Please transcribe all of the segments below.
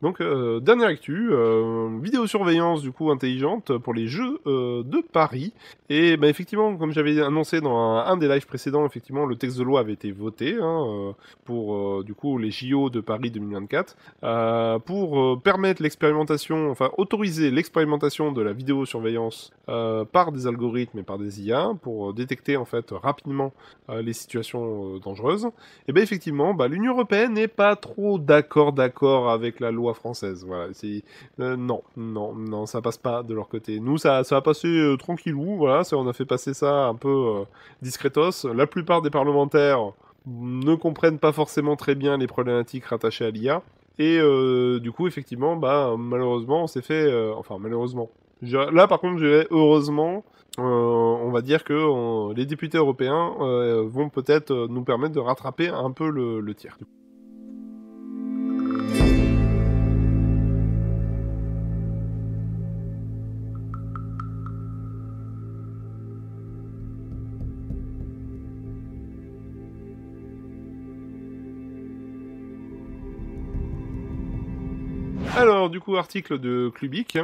Donc, dernière actu, vidéosurveillance du coup intelligente pour les Jeux de Paris. Et bah, effectivement, comme j'avais annoncé dans un des lives précédents, effectivement, le texte de loi avait été voté pour du coup les JO de Paris 2024 pour permettre l'expérimentation, enfin autoriser l'expérimentation de la vidéosurveillance par des algorithmes et par des IA pour détecter en fait rapidement les situations dangereuses. Et bien effectivement, bah, l'Union européenne n'est pas trop d'accord avec la loi française. Voilà, non, ça passe pas de leur côté. Nous, ça a passé tranquillou. Voilà, on a fait passer ça un peu discretos. La plupart des parlementaires ne comprennent pas forcément très bien les problématiques rattachées à l'IA. Et du coup, effectivement, bah, malheureusement, on s'est fait... enfin, malheureusement. Là, par contre, je dirais heureusement, on va dire que les députés européens vont peut-être nous permettre de rattraper un peu le tir. Alors, du coup, article de Clubic,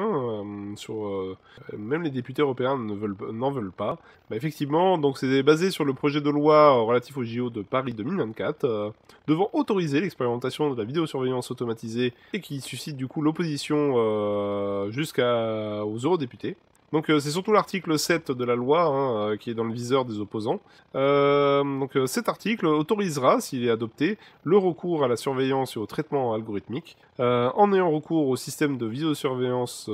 sur même les députés européens n'en veulent pas. Bah, effectivement, donc c'est basé sur le projet de loi relatif au JO de Paris 2024, devant autoriser l'expérimentation de la vidéosurveillance automatisée et qui suscite du coup l'opposition jusqu'aux eurodéputés. Donc c'est surtout l'article 7 de la loi qui est dans le viseur des opposants. Cet article autorisera, s'il est adopté, le recours à la surveillance et au traitement algorithmique, en ayant recours au système de vidéosurveillance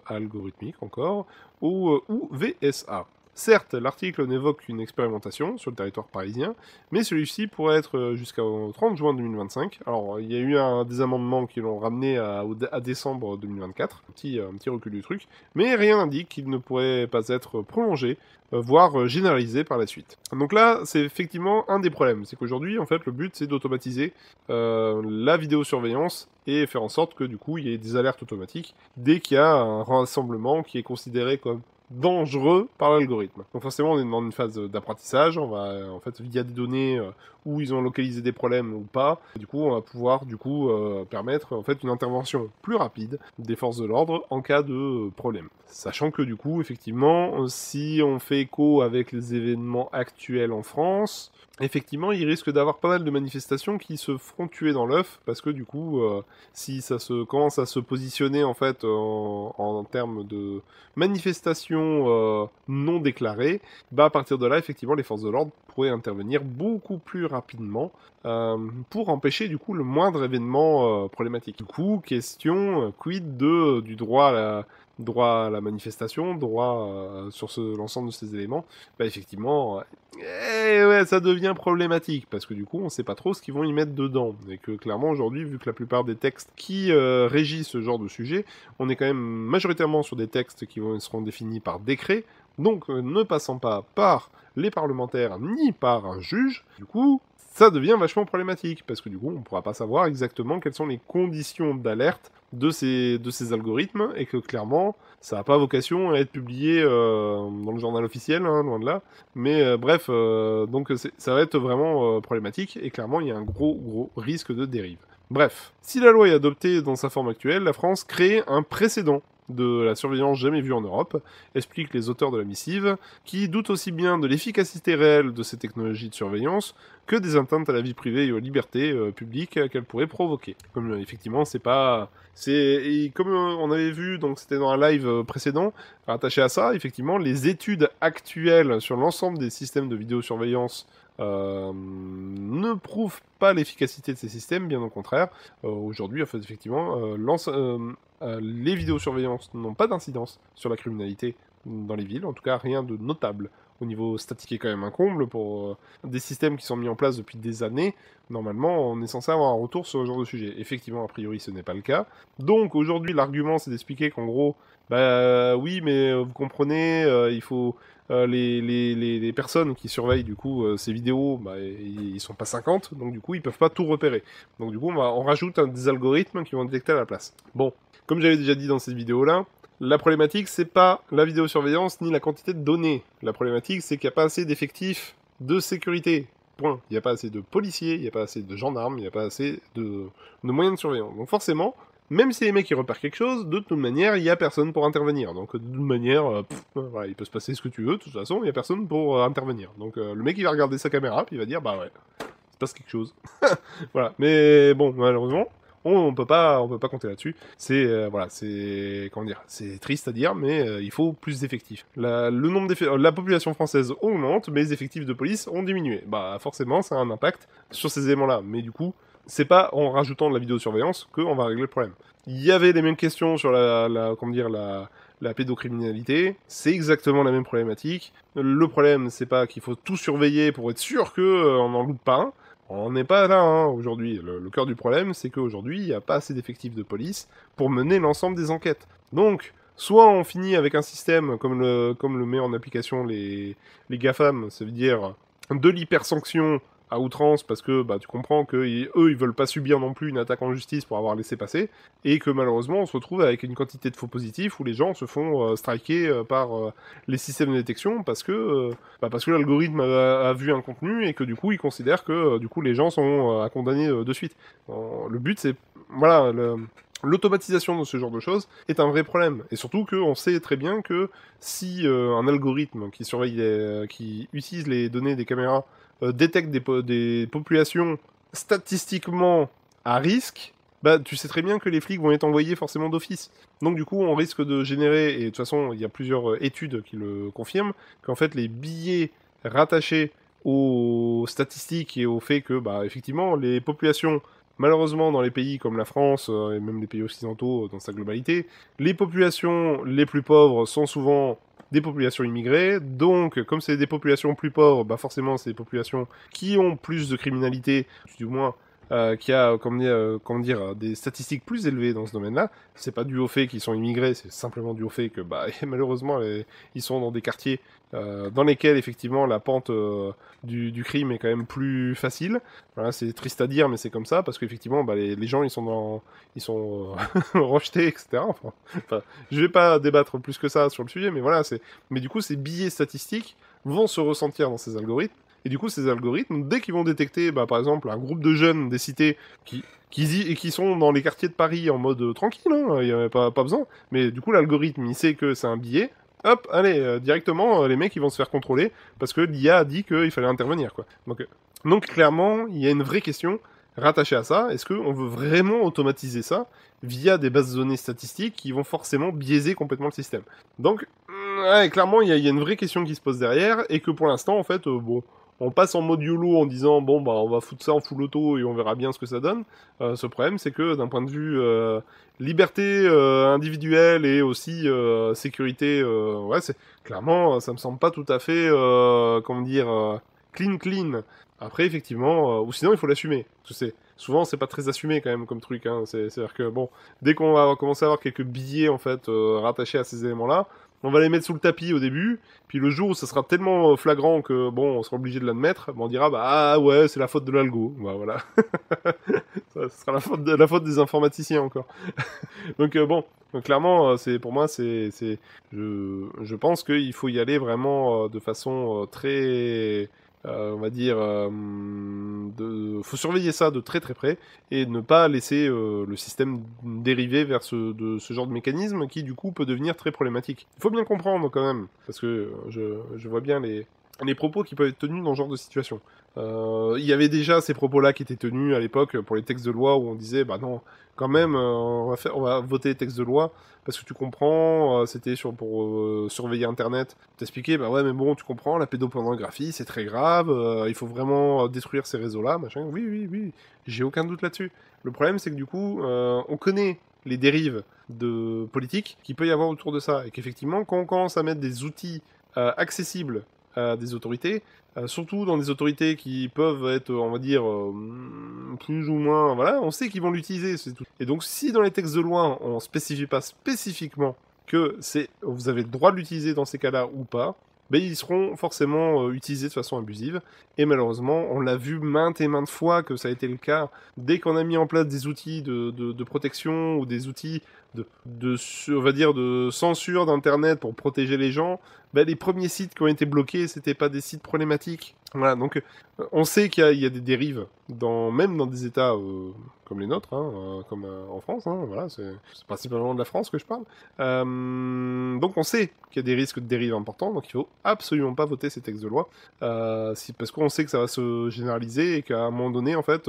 algorithmique encore, ou VSA. Certes, l'article n'évoque qu'une expérimentation sur le territoire parisien, mais celui-ci pourrait être jusqu'au 30 juin 2025. Alors, il y a eu des amendements qui l'ont ramené à décembre 2024, un petit recul du truc, mais rien n'indique qu'il ne pourrait pas être prolongé, voire généralisé par la suite. Donc là, c'est effectivement un des problèmes, c'est qu'aujourd'hui, en fait, le but, c'est d'automatiser la vidéosurveillance et faire en sorte que, du coup, il y ait des alertes automatiques dès qu'il y a un rassemblement qui est considéré comme dangereux par l'algorithme. Donc forcément, on est dans une phase d'apprentissage, on va, en fait, via des données où ils ont localisé des problèmes ou pas, du coup, on va pouvoir, permettre, en fait, une intervention plus rapide des forces de l'ordre en cas de problème. Sachant que, du coup, effectivement, si on fait écho avec les événements actuels en France, effectivement, il risque d'avoir pas mal de manifestations qui se feront tuer dans l'œuf, parce que du coup, si ça commence à se positionner en fait en termes de manifestations non déclarées, bah à partir de là, effectivement, les forces de l'ordre pourraient intervenir beaucoup plus rapidement pour empêcher du coup le moindre événement problématique. Du coup, question quid du droit à la manifestation, droit sur l'ensemble de ces éléments, bah effectivement, ouais, ça devient problématique, parce que du coup, on sait pas trop ce qu'ils vont y mettre dedans, et que clairement, aujourd'hui, vu que la plupart des textes qui régissent ce genre de sujet, on est quand même majoritairement sur des textes qui seront définis par décret, donc ne passant pas par les parlementaires ni par un juge, du coup, ça devient vachement problématique, parce que du coup, on pourra pas savoir exactement quelles sont les conditions d'alerte de ces algorithmes, et que clairement, ça n'a pas vocation à être publié dans le journal officiel, hein, loin de là. Mais bref, donc ça va être vraiment problématique, et clairement, il y a un gros risque de dérive. Bref, si la loi est adoptée dans sa forme actuelle, la France crée un précédent de la surveillance jamais vue en Europe, expliquent les auteurs de la missive, qui doutent aussi bien de l'efficacité réelle de ces technologies de surveillance que des atteintes à la vie privée et aux libertés publiques qu'elles pourraient provoquer. Comme effectivement, c'est pas... Et comme on avait vu, donc c'était dans un live précédent, rattaché à ça, effectivement, les études actuelles sur l'ensemble des systèmes de vidéosurveillance ne prouvent pas l'efficacité de ces systèmes, bien au contraire. Aujourd'hui, en fait, effectivement, les vidéosurveillances n'ont pas d'incidence sur la criminalité dans les villes, en tout cas rien de notable au niveau statique, est quand même un comble pour des systèmes qui sont mis en place depuis des années. Normalement, on est censé avoir un retour sur ce genre de sujet. Effectivement, a priori, ce n'est pas le cas. Donc aujourd'hui, l'argument, c'est d'expliquer qu'en gros, bah oui, mais vous comprenez, il faut... les personnes qui surveillent du coup ces vidéos, bah, ils sont pas 50, donc du coup ils peuvent pas tout repérer. Donc du coup on rajoute des algorithmes qui vont détecter à la place. Bon, comme j'avais déjà dit dans cette vidéo-là, la problématique c'est pas la vidéosurveillance ni la quantité de données. La problématique c'est qu'il n'y a pas assez d'effectifs de sécurité. Point. Il n'y a pas assez de policiers, il n'y a pas assez de gendarmes, il n'y a pas assez de moyens de surveillance. Donc forcément, même si les mecs ils repèrent quelque chose, de toute manière, il y a personne pour intervenir. Donc de toute manière, voilà, il peut se passer ce que tu veux, de toute façon, il y a personne pour intervenir. Donc le mec il va regarder sa caméra, puis il va dire bah ouais, il se passe quelque chose. Voilà, mais bon, malheureusement, on peut pas compter là-dessus. C'est voilà, c'est comment dire, c'est triste à dire, mais il faut plus d'effectifs. La population française augmente, mais les effectifs de police ont diminué. Bah forcément, ça a un impact sur ces éléments-là. Mais du coup, c'est pas en rajoutant de la vidéosurveillance qu'on va régler le problème. Il y avait les mêmes questions sur comment dire, la pédocriminalité, c'est exactement la même problématique. Le problème, c'est pas qu'il faut tout surveiller pour être sûr qu'on n'en loupe pas un. On n'est pas là hein, aujourd'hui. Le cœur du problème, c'est qu'aujourd'hui, il n'y a pas assez d'effectifs de police pour mener l'ensemble des enquêtes. Donc, soit on finit avec un système comme le met en application les GAFAM, ça veut dire de l'hypersanction à outrance, parce que bah, tu comprends qu'eux, ils veulent pas subir non plus une attaque en justice pour avoir laissé passer, et que malheureusement, on se retrouve avec une quantité de faux positifs où les gens se font striker par les systèmes de détection, parce que l'algorithme a vu un contenu, et que du coup, il considère que du coup, les gens sont à condamner de suite. Le but, c'est... Voilà... L'automatisation de ce genre de choses est un vrai problème. Et surtout qu'on sait très bien que si un algorithme qui surveille, qui utilise les données des caméras détecte des populations statistiquement à risque, bah tu sais très bien que les flics vont être envoyés forcément d'office. Donc du coup, on risque de générer, et de toute façon, il y a plusieurs études qui le confirment, qu'en fait les billets rattachés aux statistiques et au fait que, bah effectivement, les populations malheureusement, dans les pays comme la France, et même les pays occidentaux dans sa globalité, les populations les plus pauvres sont souvent des populations immigrées, donc comme c'est des populations plus pauvres, bah forcément c'est des populations qui ont plus de criminalité, du moins qui a comment dire, des statistiques plus élevées dans ce domaine-là. C'est pas dû au fait qu'ils sont immigrés, c'est simplement dû au fait que bah, malheureusement ils sont dans des quartiers dans lesquels effectivement la pente du crime est quand même plus facile. Voilà, c'est triste à dire, mais c'est comme ça parce qu'effectivement bah, les gens ils sont rejetés, etc. Enfin, je vais pas débattre plus que ça sur le sujet, mais voilà, mais du coup ces billets statistiques vont se ressentir dans ces algorithmes. Et du coup, ces algorithmes, dès qu'ils vont détecter, bah, par exemple, un groupe de jeunes des cités qui sont dans les quartiers de Paris en mode tranquille, hein, il n'y a pas besoin, mais du coup, l'algorithme, il sait que c'est un billet, hop, allez, directement, les mecs, ils vont se faire contrôler, parce que l'IA a dit qu'il fallait intervenir, quoi. Donc, clairement, il y a une vraie question rattachée à ça. Est-ce qu'on veut vraiment automatiser ça via des bases de données statistiques qui vont forcément biaiser complètement le système? Donc, ouais, clairement, il y a une vraie question qui se pose derrière, et que pour l'instant, en fait, bon... On passe en mode YOLO en disant bon bah on va foutre ça en full auto et on verra bien ce que ça donne. Ce problème c'est que d'un point de vue liberté individuelle et aussi sécurité, ouais c'est clairement ça me semble pas tout à fait comment dire clean. Après effectivement ou sinon il faut l'assumer. Parce que souvent c'est pas très assumé quand même comme truc. Hein. C'est-à-dire que bon dès qu'on va commencer à avoir quelques billets en fait rattachés à ces éléments là. On va les mettre sous le tapis au début, puis le jour où ça sera tellement flagrant que, bon, on sera obligé de l'admettre, on dira, bah, ah ouais, c'est la faute de l'algo. Bah, voilà. Ça sera la faute des informaticiens encore. Donc, bon, donc, clairement, pour moi, je pense qu'il faut y aller vraiment de façon très... on va dire, faut surveiller ça de très très près et ne pas laisser le système dériver vers ce genre de mécanisme qui du coup peut devenir très problématique. Il faut bien comprendre quand même, parce que je vois bien les propos qui peuvent être tenus dans ce genre de situation. Il y avait déjà ces propos-là qui étaient tenus à l'époque pour les textes de loi où on disait bah non, quand même, on va voter les textes de loi parce que tu comprends, c'était pour surveiller Internet. T'expliquer bah ouais mais bon tu comprends, la pédopornographie c'est très grave, il faut vraiment détruire ces réseaux-là, machin. Oui, j'ai aucun doute là-dessus. Le problème c'est que du coup, on connaît les dérives de politique qu'il peut y avoir autour de ça et qu'effectivement quand on commence à mettre des outils accessibles à des autorités, surtout dans des autorités qui peuvent être, on va dire, plus ou moins, voilà, on sait qu'ils vont l'utiliser, c'est tout. Et donc, si dans les textes de loi, on spécifie pas spécifiquement que vous avez le droit de l'utiliser dans ces cas-là ou pas, ben, ils seront forcément utilisés de façon abusive. Et malheureusement, on l'a vu maintes et maintes fois que ça a été le cas. Dès qu'on a mis en place des outils de protection ou des outils on va dire de censure d'Internet pour protéger les gens, les premiers sites qui ont été bloqués, c'était pas des sites problématiques. Voilà, donc on sait qu'il y a des dérives, même dans des États comme les nôtres, hein, comme en France, hein, voilà, c'est principalement de la France que je parle. Donc on sait qu'il y a des risques de dérive importants, donc il faut absolument pas voter ces textes de loi, parce qu'on sait que ça va se généraliser et qu'à un moment donné, en fait,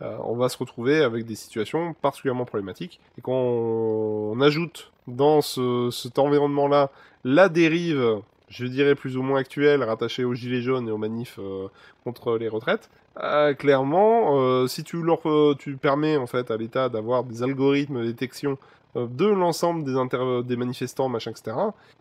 on va se retrouver avec des situations particulièrement problématiques. Et quand on ajoute dans cet environnement-là la dérive, je dirais plus ou moins actuelle, rattachée aux gilets jaunes et aux manifs contre les retraites, clairement, si tu permets en fait à l'État d'avoir des algorithmes de détection de l'ensemble des manifestants, machin, etc.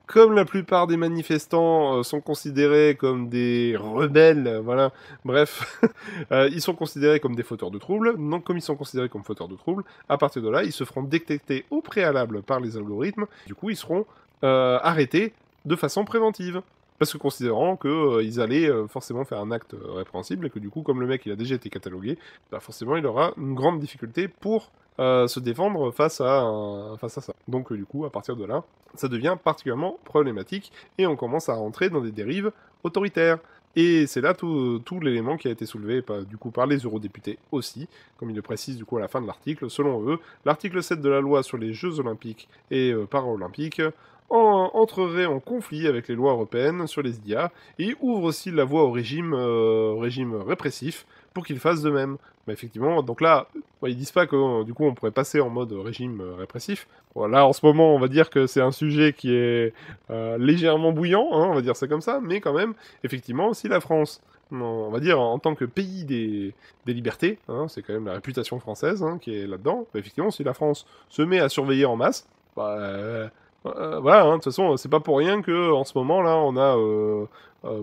Comme la plupart des manifestants sont considérés comme des rebelles, voilà, bref, ils sont considérés comme des fauteurs de troubles, donc comme ils sont considérés comme fauteurs de troubles, à partir de là, ils se feront détecter au préalable par les algorithmes, du coup ils seront arrêtés de façon préventive. Parce que considérant qu'ils allaient forcément faire un acte répréhensible, et que du coup, comme le mec il a déjà été catalogué, bah forcément il aura une grande difficulté pour se défendre face à ça. Donc du coup, à partir de là, ça devient particulièrement problématique, et on commence à rentrer dans des dérives autoritaires. Et c'est là tout l'élément qui a été soulevé du coup, par les eurodéputés aussi, comme il le précise du coup à la fin de l'article. Selon eux, l'article 7 de la loi sur les Jeux Olympiques et Paralympiques entrerait en conflit avec les lois européennes sur les IA et ouvre aussi la voie au régime répressif pour qu'ils fassent de même. Mais effectivement, donc là, ils disent pas que du coup on pourrait passer en mode régime répressif. Voilà, en ce moment, on va dire que c'est un sujet qui est légèrement bouillant, hein, on va dire ça comme ça, mais quand même, effectivement, si la France, on va dire en tant que pays des libertés, hein, c'est quand même la réputation française hein, qui est là-dedans, bah, effectivement, si la France se met à surveiller en masse, voilà, hein, de toute façon, c'est pas pour rien que en ce moment là, on a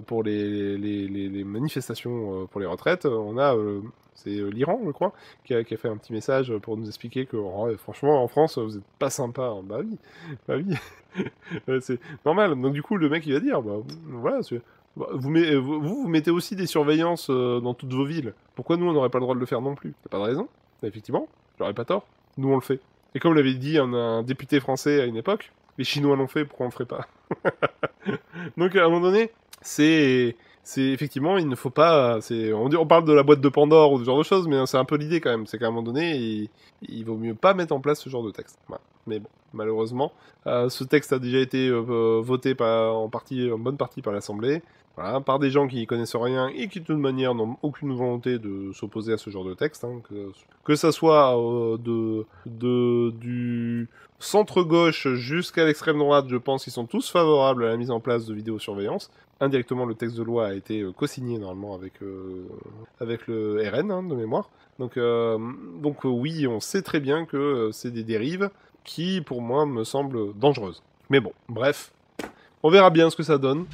pour les manifestations pour les retraites, on a c'est l'Iran, je crois, qui a fait un petit message pour nous expliquer que franchement, en France, vous êtes pas sympa. Hein. Bah oui, c'est normal. Donc du coup, le mec il va dire, bah voilà, vous mettez aussi des surveillances dans toutes vos villes. Pourquoi nous on n'aurait pas le droit de le faire non plus? T'as pas de raison. Effectivement, j'aurais pas tort. Nous on le fait. Et comme l'avait dit un député français à une époque, les Chinois l'ont fait, pourquoi on le ferait pas? Donc à un moment donné, c'est effectivement, il ne faut pas... On parle de la boîte de Pandore ou ce genre de choses, mais c'est un peu l'idée quand même. C'est qu'à un moment donné, il vaut mieux pas mettre en place ce genre de texte. Voilà. Mais bon, malheureusement, ce texte a déjà été voté en bonne partie par l'Assemblée. Voilà, par des gens qui n'y connaissent rien et qui de toute manière n'ont aucune volonté de s'opposer à ce genre de texte, hein, que ça soit du centre-gauche jusqu'à l'extrême droite, je pense qu'ils sont tous favorables à la mise en place de vidéosurveillance. Indirectement, le texte de loi a été co-signé normalement avec le RN, hein, de mémoire. Donc oui, on sait très bien que c'est des dérives qui, pour moi, me semblent dangereuses. Mais bon, bref, on verra bien ce que ça donne.